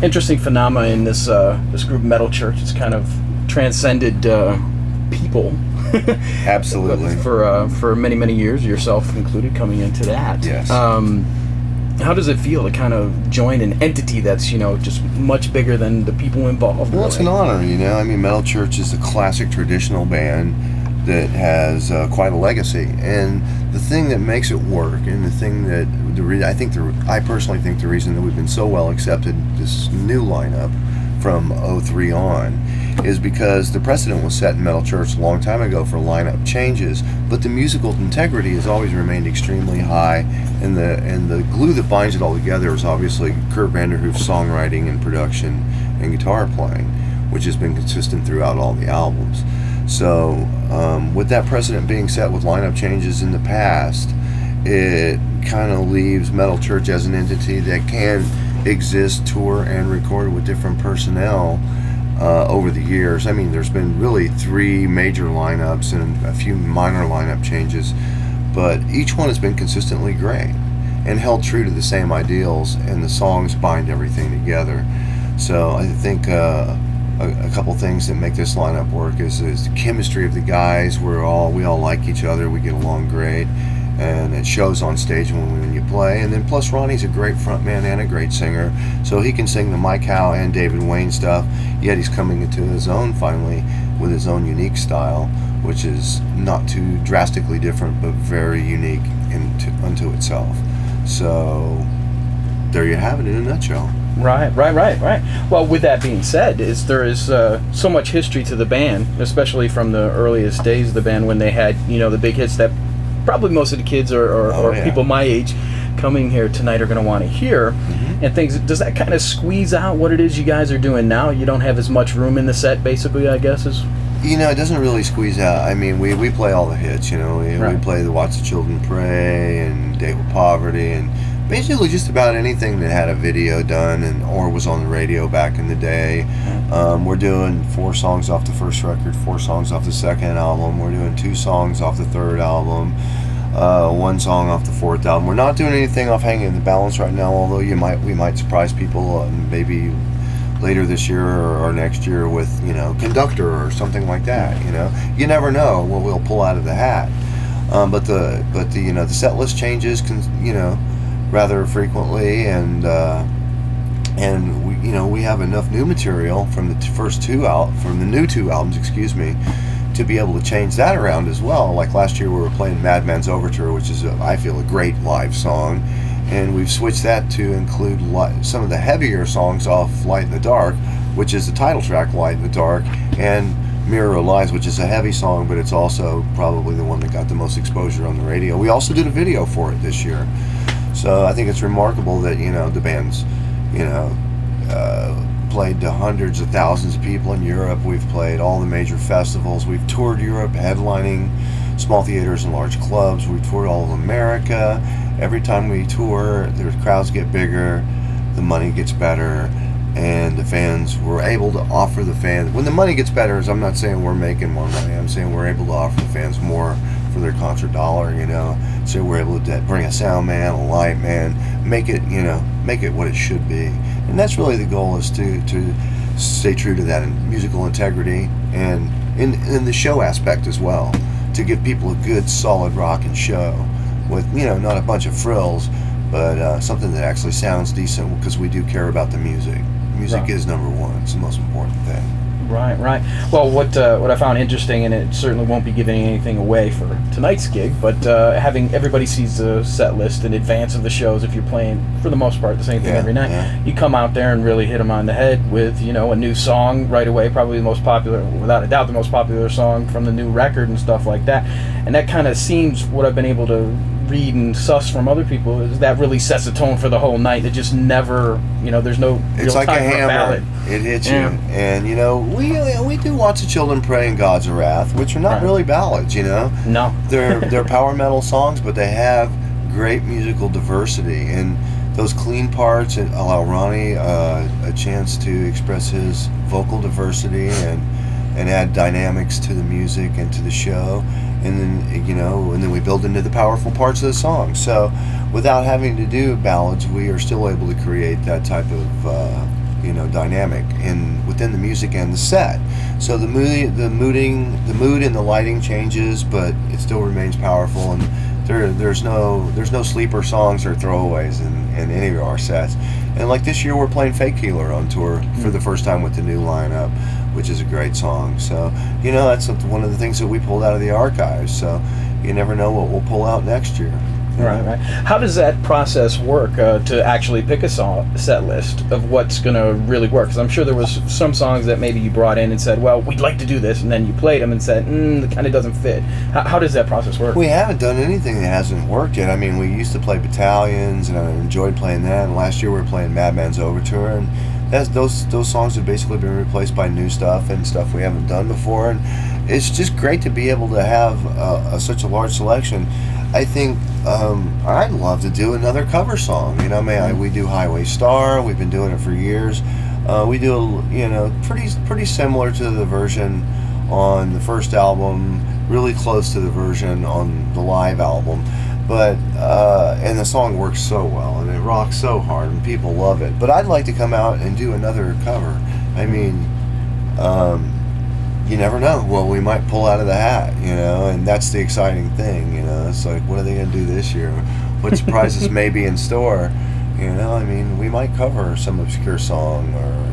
interesting phenomena in this group Metal Church. It's kind of transcended people. Absolutely. For many years, yourself included, coming into that. Yes. How does it feel to kind of join an entity that's, just much bigger than the people involved? Well, it's an honor, I mean, Metal Church is a classic traditional band that has quite a legacy. And the thing that makes it work, and the thing that I personally think the reason that we've been so well accepted, this new lineup from 2003 on, is because the precedent was set in Metal Church a long time ago for lineup changes, but the musical integrity has always remained extremely high, and the glue that binds it all together is obviously Kurt Vanderhoof's songwriting and production and guitar playing, which has been consistent throughout all the albums. So with that precedent being set with lineup changes in the past, it kind of leaves Metal Church as an entity that can exist, tour, and record with different personnel over the years. I mean, there's been really 3 major lineups and a few minor lineup changes, but each one has been consistently great and held true to the same ideals, and the songs bind everything together. So I think a couple things that make this lineup work is the chemistry of the guys. We all like each other, we get along great, and it shows on stage when you play. And then plus Ronnie's a great frontman and a great singer, so he can sing the Mike Howe and David Wayne stuff, yet he's coming into his own finally with his own unique style, which is not too drastically different but very unique unto itself. So there you have it in a nutshell. Right. Well, with that being said, there is so much history to the band, especially from the earliest days of the band when they had, the big hits that probably most of the kids or people my age coming here tonight are going to want to hear. Mm-hmm. And things, does that kind of squeeze out what it is you guys are doing now? You don't have as much room in the set, basically, I guess, is... It doesn't really squeeze out. I mean, we play all the hits, we play the Watch the Children Pray and Date with Poverty, and basically just about anything that had a video done or was on the radio back in the day. We're doing 4 songs off the first record, 4 songs off the second album. We're doing 2 songs off the third album, 1 song off the fourth album. We're not doing anything off Hanging in the Balance right now, although we might surprise people maybe later this year or next year with Conductor or something like that. You never know what we'll pull out of the hat. But the set list changes rather frequently, and we have enough new material from the new 2 albums, to be able to change that around as well. Like last year we were playing Madman's Overture, which is I feel a great live song, and we've switched that to include some of the heavier songs off Light in the Dark, which is the title track, Light in the Dark, and Mirror of Lies, which is a heavy song, but it's also probably the one that got the most exposure on the radio. We also did a video for it this year. So I think it's remarkable that, the band's, played to hundreds of thousands of people in Europe. We've played all the major festivals. We've toured Europe, headlining small theaters and large clubs. We've toured all of America. Every time we tour, the crowds get bigger, the money gets better, and the fans, we're able to offer the fans, when the money gets better, I'm not saying we're making more money, I'm saying we're able to offer the fans more for their concert dollar, so we're able to bring a sound man, a light man, make it what it should be. And that's really the goal, is to stay true to that in musical integrity and in the show aspect as well, to give people a good solid rockin' show with not a bunch of frills, but something that actually sounds decent, because we do care about the music. Music Right. is number one. It's the most important thing. Right. Well, what I found interesting, and it certainly won't be giving anything away for tonight's gig, but having everybody sees the set list in advance of the shows. If you're playing, for the most part, the same thing every night, you come out there and really hit them on the head with a new song right away. Probably the most popular, without a doubt, the most popular song from the new record and stuff like that. And that kind of seems, what I've been able to read and suss from other people, is that really sets the tone for the whole night. It just never, there's no real it's like time a for hammer. ballad. It hits you. And we do Watch the Children Pray and Gods of Wrath, which are not really ballads. No, they're power metal songs, but they have great musical diversity, and those clean parts allow Ronnie a chance to express his vocal diversity and add dynamics to the music and to the show. And then we build into the powerful parts of the song. So without having to do ballads, we are still able to create that type of dynamic within the music and the set. So the mood and the lighting changes, but it still remains powerful. And there's no sleeper songs or throwaways in any of our sets. And like this year, we're playing Fake Healer on tour for the first time with the new lineup, which is a great song. So that's one of the things that we pulled out of the archives. So you never know what we'll pull out next year. Right. How does that process work to actually pick a set list of what's going to really work? Because I'm sure there was some songs that maybe you brought in and said, well, we'd like to do this, and then you played them and said, it kind of doesn't fit. How does that process work? We haven't done anything that hasn't worked yet. I mean, we used to play Battalions, and I enjoyed playing that, and last year we were playing Madman's Overture, and those songs have basically been replaced by new stuff and stuff we haven't done before, and it's just great to be able to have such a large selection. I think I'd love to do another cover song. We do Highway Star. We've been doing it for years. We do, pretty similar to the version on the first album, really close to the version on the live album. But and the song works so well, and it rocks so hard, and people love it. But I'd like to come out and do another cover. I mean, you never know what we might pull out of the hat, and that's the exciting thing, It's like, what are they going to do this year? What surprises may be in store, I mean, we might cover some obscure song or,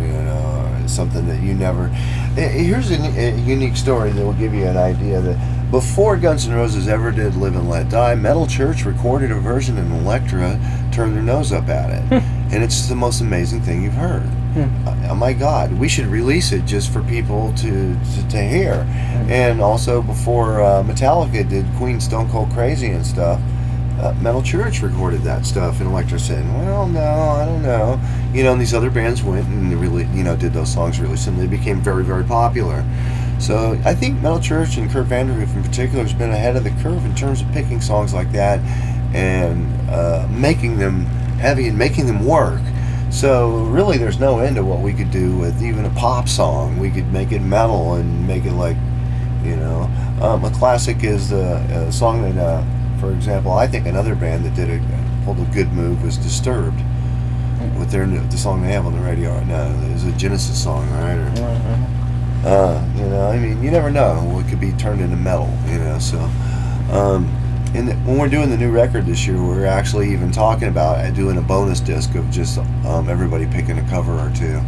something that you never... Here's a unique story that will give you an idea that before Guns N' Roses ever did Live and Let Die, Metal Church recorded a version and Elektra turned their nose up at it. And it's the most amazing thing you've heard. Oh my God, we should release it just for people to hear. And also before Metallica did Queen Stone Cold Crazy and stuff, Metal Church recorded that stuff, and Elektra said, well, no, I don't know. And these other bands went and really, did those songs really soon. They became very, very popular. So I think Metal Church and Kurt Vanderhoof in particular has been ahead of the curve in terms of picking songs like that and making them heavy and making them work. So really there's no end to what we could do with even a pop song. We could make it metal and make it like, a classic is the song that, for example, I think another band that pulled a good move was Disturbed with the song they have on the radio right now. It's a Genesis song, right? I mean, you never know what could be turned into metal, so... And when we're doing the new record this year, we're actually even talking about doing a bonus disc of just everybody picking a cover or two,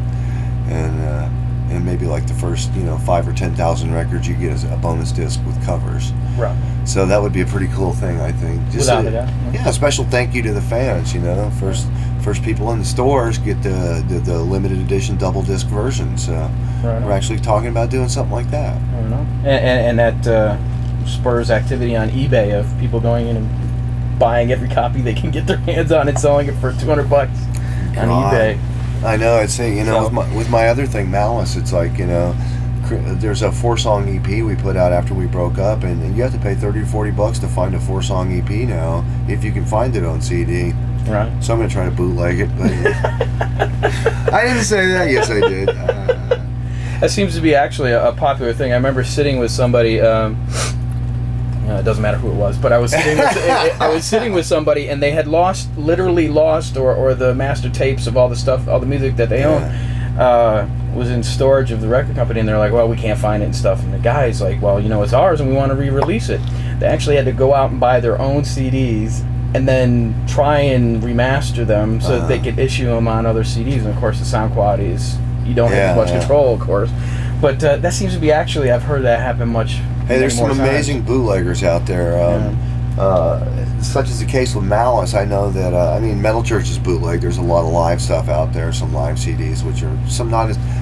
and maybe like the first 5,000 or 10,000 records you get as a bonus disc with covers. Right. So that would be a pretty cool thing, I think. Just Without a doubt. Yeah, a special thank you to the fans. First people in the stores get the limited edition double disc version. So we're actually talking about doing something like that. I don't know. And that. Spurs activity on eBay of people going in and buying every copy they can get their hands on and selling it for $200 on eBay. I know. It's with my other thing, Malice. It's like there's a 4-song EP we put out after we broke up, and you have to pay $30 or $40 to find a 4-song EP now if you can find it on CD. Right. So I'm gonna try to bootleg it. But I didn't say that. Yes, I did. That seems to be actually a popular thing. I remember sitting with somebody. It doesn't matter who it was, but I was sitting with somebody, and they had literally lost, or the master tapes of all the stuff, all the music that they owned, was in storage of the record company, and they're like, well, we can't find it and stuff. And the guy's like, well, it's ours, and we want to re-release it. They actually had to go out and buy their own CDs, and then try and remaster them so that they could issue them on other CDs. And of course, the sound quality is, you don't have as much control, of course. But that seems to be actually, I've heard that happen much. Hey, there's some amazing bootleggers out there. Such as the case with Malice. I know that Metal Church is bootleg. There's a lot of live stuff out there, some live CDs, which are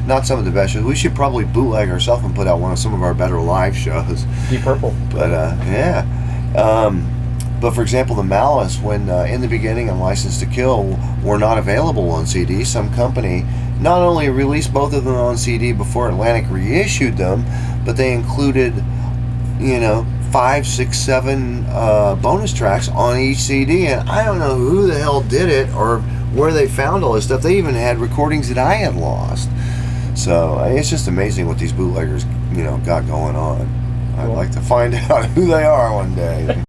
not some of the best shows. We should probably bootleg ourselves and put out some of our better live shows. Deep Purple. But but for example, the Malice, when in the beginning and License to Kill were not available on CD, some company not only released both of them on CD before Atlantic reissued them, but they included 5, 6, 7 bonus tracks on each CD, and I don't know who the hell did it or where they found all this stuff. They even had recordings that I had lost. So it's just amazing what these bootleggers got going on. I'd like to find out who they are one day.